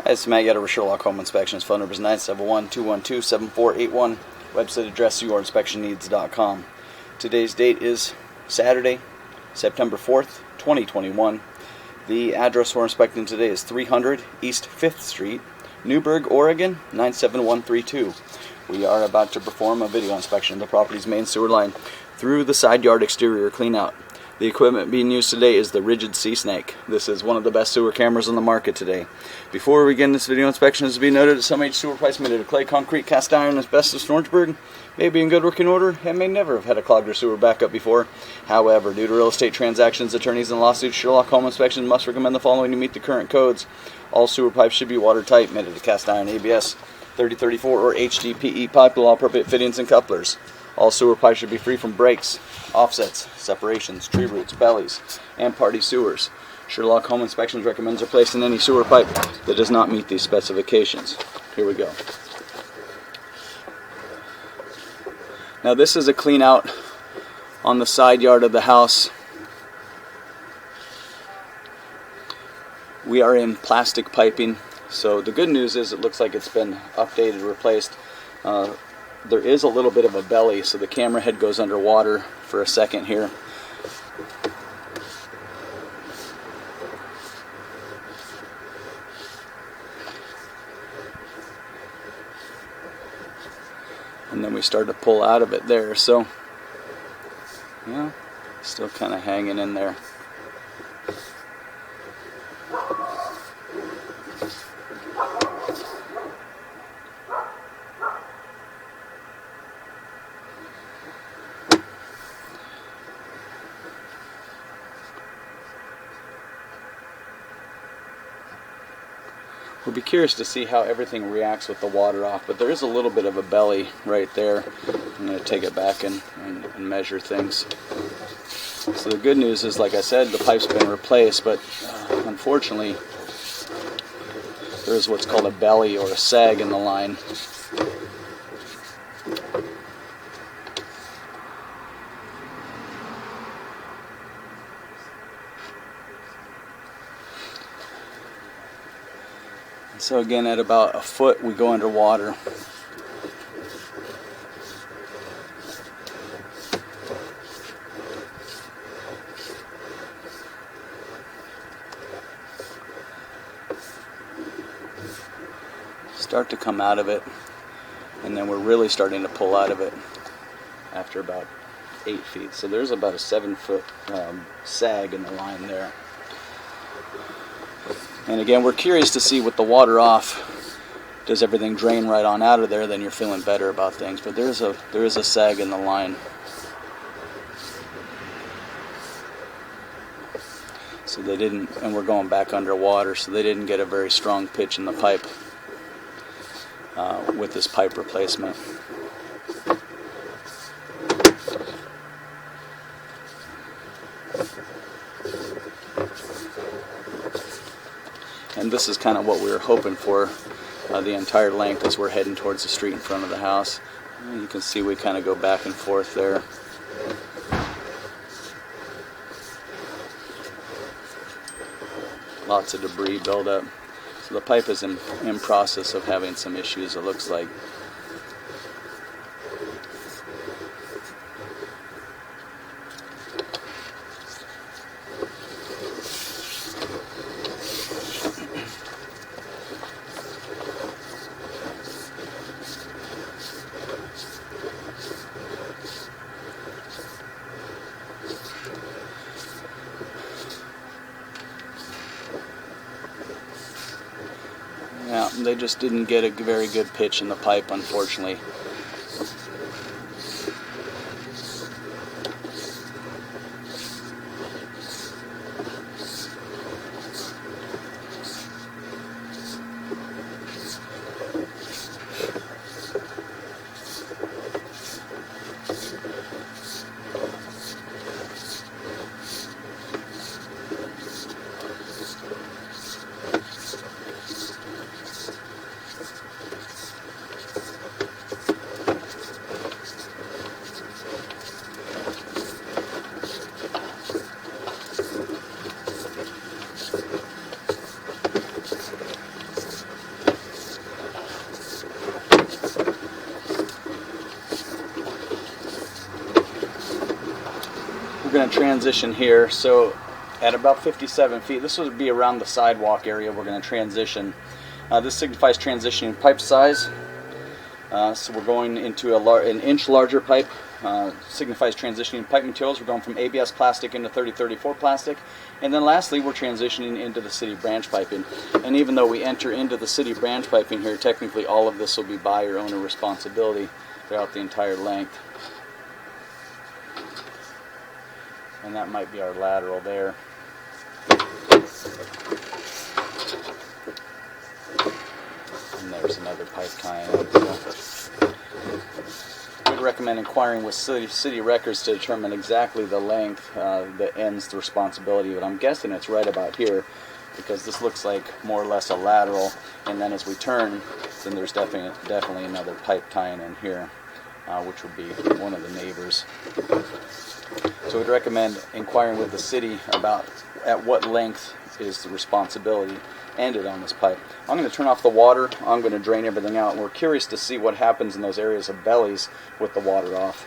Hi, this is Matt Yetter with Sherlock Home Inspections. Phone number is 971-212-7481. Website address yourinspectionneeds.com. Today's date is Saturday, September 4th, 2021. The address we're inspecting today is 300 East 5th Street, Newberg, Oregon, 97132. We are about to perform a video inspection of the property's main sewer line through the side yard exterior cleanout. The equipment being used today is the Rigid Sea Snake. This is one of the best sewer cameras on the market today. Before we begin this video inspection, it is to be noted that some H sewer pipes made out of clay, concrete, cast iron, asbestos, Orangeburg may be in good working order and may never have had a clogged or sewer backup before. However, due to real estate transactions, attorneys, and lawsuits, Sherlock Home Inspections must recommend the following to meet the current codes. All sewer pipes should be watertight, made out of cast iron, ABS 3034 or HDPE pipe with all appropriate fittings and couplers. All sewer pipes should be free from breaks, offsets, separations, tree roots, bellies, and party sewers. Sherlock Home Inspections recommends replacing any sewer pipe that does not meet these specifications. Here we go. Now this is a clean out on the side yard of the house. We are in plastic piping, so the good news is it looks like it's been updated, replaced. There is a little bit of a belly, so the camera head goes underwater for a second here. And then we start to pull out of it there, so yeah, still kind of hanging in there. We'll be curious to see how everything reacts with the water off, but there is a little bit of a belly right there. I'm going to take it back and measure things. So the good news is, like I said, the pipe's been replaced, but unfortunately there is what's called a belly or a sag in the line. So again, at about a foot, we go underwater. Start to come out of it, and then we're really starting to pull out of it after about 8 feet. So there's about a 7-foot sag in the line there. And again, we're curious to see with the water off, does everything drain right on out of there? Then you're feeling better about things. But there is a sag in the line. So they didn't, and we're going back underwater, so they didn't get a very strong pitch in the pipe with this pipe replacement. And this is kind of what we were hoping for the entire length as we're heading towards the street in front of the house. And you can see we kind of go back and forth there. Lots of debris buildup. So the pipe is in process of having some issues, it looks like. Yeah, they just didn't get a very good pitch in the pipe, unfortunately. going to transition here. So at about 57 feet, this would be around the sidewalk area, we're going to transition. This signifies transitioning pipe size. So we're going into an inch larger pipe. Signifies transitioning pipe materials. We're going from ABS plastic into 3034 plastic. And then lastly, we're transitioning into the city branch piping. And even though we enter into the city branch piping here, technically all of this will be buyer owner responsibility throughout the entire length. And that might be our lateral there. And there's another pipe tying in. We'd recommend inquiring with city records to determine exactly the length that ends the responsibility, but I'm guessing it's right about here because this looks like more or less a lateral, and then as we turn, then there's definitely another pipe tying in here, which would be one of the neighbors. So we'd recommend inquiring with the city about at what length is the responsibility ended on this pipe. I'm going to turn off the water. I'm going to drain everything out. We're curious to see what happens in those areas of bellies with the water off.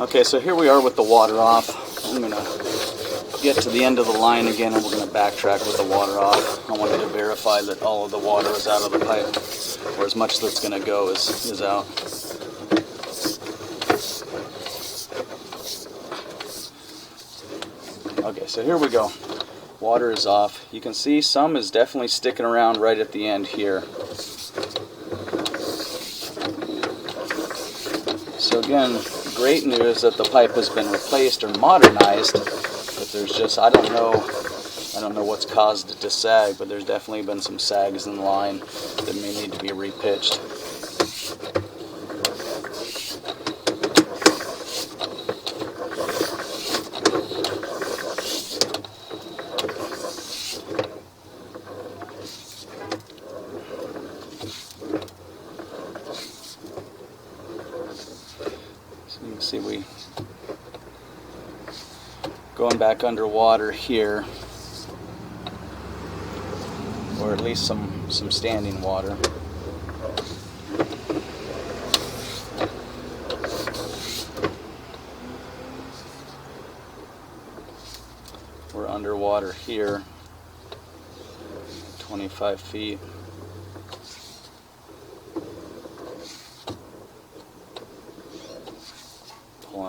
Okay, so here we are with the water off. I'm going to get to the end of the line again, and we're going to backtrack with the water off. I wanted to verify that all of the water is out of the pipe, or as much that's going to go is out. Okay, so here we go. Water is off. You can see some is definitely sticking around right at the end here. So again, great news that the pipe has been replaced or modernized, but there's just, I don't know what's caused it to sag, but there's definitely been some sags in the line that may need to be repitched. You can see we going back underwater here, or at least some standing water. We're underwater here, 25 feet.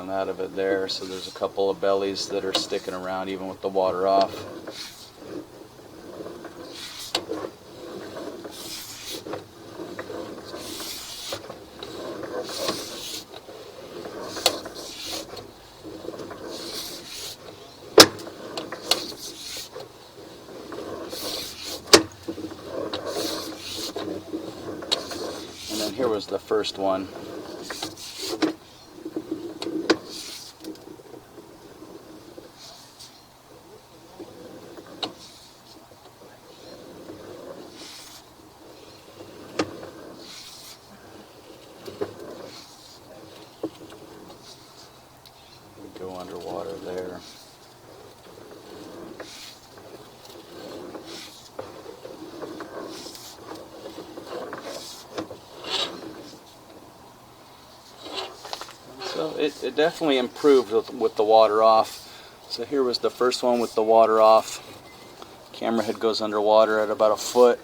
coming out of it there. So there's a couple of bellies that are sticking around even with the water off. And then here was the first one. We go underwater there. So it definitely improved with the water off. So here was the first one with the water off. Camera head goes underwater at about a foot.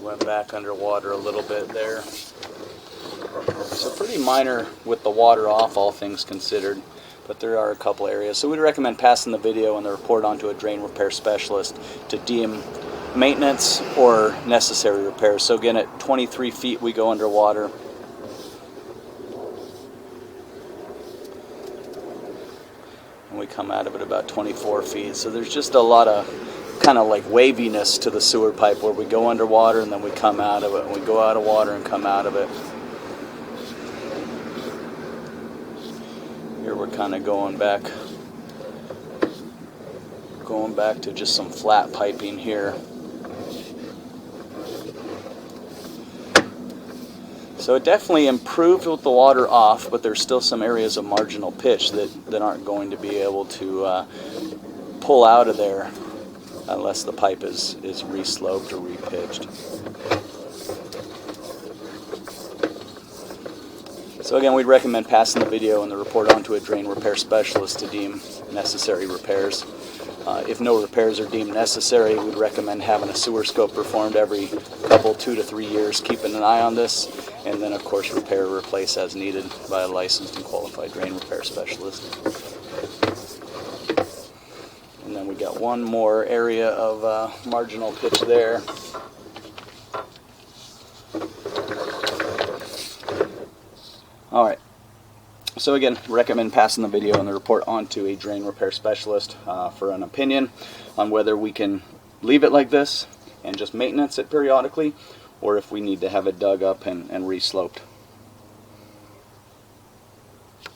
Went back underwater a little bit there. So pretty minor with the water off, all things considered, but there are a couple areas. So we'd recommend passing the video and the report on to a drain repair specialist to deem maintenance or necessary repairs. So again, at 23 feet we go underwater. And we come out of it about 24 feet. So there's just a lot of kind of like waviness to the sewer pipe where we go underwater and then we come out of it, and we go out of water and come out of it. Here we're kind of going back to just some flat piping here. So it definitely improved with the water off, but there's still some areas of marginal pitch that aren't going to be able to pull out of there unless the pipe is re-sloped or re-pitched. So again, we'd recommend passing the video and the report on to a drain repair specialist to deem necessary repairs. If no repairs are deemed necessary, we'd recommend having a sewer scope performed every couple, 2 to 3 years, keeping an eye on this, and then of course repair or replace as needed by a licensed and qualified drain repair specialist. And then we got one more area of marginal pitch there. Alright, so again, recommend passing the video and the report on to a drain repair specialist for an opinion on whether we can leave it like this and just maintenance it periodically, or if we need to have it dug up and re-sloped.